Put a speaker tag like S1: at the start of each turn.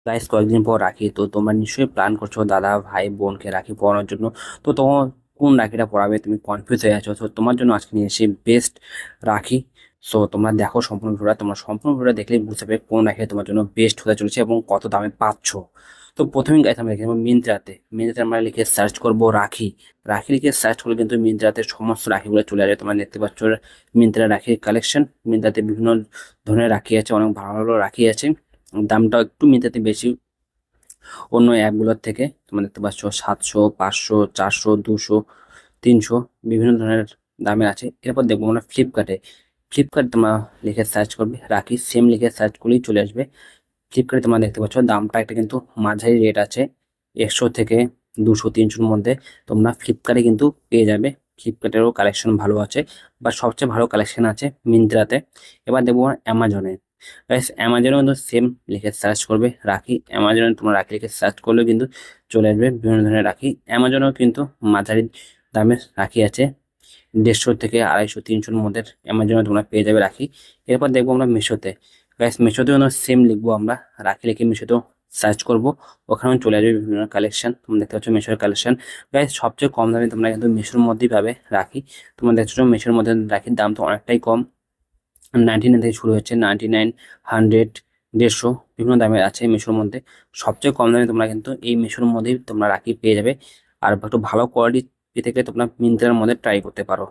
S1: Guys কয়েকদিন পর রাখি, তো তোমরা নিশ্চয়ই প্ল্যান করছো দাদা ভাই বোনকে রাখি পরানোর জন্য। তো তোমার কোন রাখিটা পরাবে তুমি কনফিউজ হয়ে আছো। তো তোমার জন্য আজকে নিয়ে এসেছি বেস্ট রাখি। সো তোমরা দেখো সম্পূর্ণ ভিডিওটা, তোমরা সম্পূর্ণ ভিডিওটা দেখলেই বুঝতে পারবে কোন রাখি তোমার জন্য বেস্ট হতে চলেছে এবং কত দামে পাচ্ছ। তো প্রথমেই গাইস আমরা দেখে নেবো মিন্ত্রাতে আমরা লিখে সার্চ করবো রাখি। রাখি লিখে সার্চ করলে কিন্তু মিন্ত্রাতে সমস্ত রাখিগুলো চলে আসবে। তোমরা দেখতে পাচ্ছ মিন্ত্রা রাখির কালেকশন। মিন্ত্রাতে বিভিন্ন ধরনের রাখি আছে, অনেক ভালো ভালো রাখি আছে। দামটা একটু মিন্ত্রাতে বেশি অন্য অ্যাপগুলোর থেকে। তোমরা দেখতে পাচ্ছ 700, 500, 400, 200, 300 বিভিন্ন ধরনের দামের আছে। এরপর দেখবো আমরা ফ্লিপকার্ট তোমরা লিখে সার্চ করবে রাখি, সেম লিখে সার্চ করলেই চলে আসবে। ফ্লিপকার্টে তোমরা দেখতে পাচ্ছ দামটা একটা কিন্তু মাঝারি রেট আছে, 100 থেকে 200, 300-র মধ্যে তোমরা ফ্লিপকার্টে কিন্তু পেয়ে যাবে। ফ্লিপকার্টেরও কালেকশন ভালো আছে, বা সবচেয়ে ভালো কালেকশন আছে মিন্ত্রাতে। এবার দেখবো অ্যামাজনে। গাইস অ্যামাজনেও কিন্তু সেম লিখে সার্চ করবে রাখি। অ্যামাজনে তোমরা রাখি লিখে সার্চ করলেও কিন্তু চলে আসবে বিভিন্ন ধরনের রাখি। অ্যামাজনেও কিন্তু মাঝারি দামের রাখি আছে, 150 থেকে 250, 300-র মধ্যে অ্যামাজনে তোমরা পেয়ে যাবে রাখি। এরপর দেখবো আমরা মিশোতে। গাইস মিশোতেও সেম লিখবো আমরা রাখি লিখে মিশোতেও সার্চ করবো, ওখানেও চলে আসবে বিভিন্ন কালেকশন। তোমরা দেখতে পাচ্ছ মিশোর কালেকশন। গাইস সবচেয়ে কম দামে তোমরা কিন্তু মিশোর মধ্যেই পাবে রাখি। তোমরা দেখছো মিশোর মধ্যে রাখির দাম তো অনেকটাই কম, 99 থেকে শুরু হচ্ছে, 99, 100, 150 বিভিন্ন দামের আছে মিশোর মধ্যে। সবচেয়ে কম দামে তোমরা কিন্তু এই মিশোর মধ্যেই তোমরা রাখি পেয়ে যাবে। আর একটু ভালো কোয়ালিটি পেতে গেলে তোমরা মিন্ত্রার মধ্যে ট্রাই করতে পারো।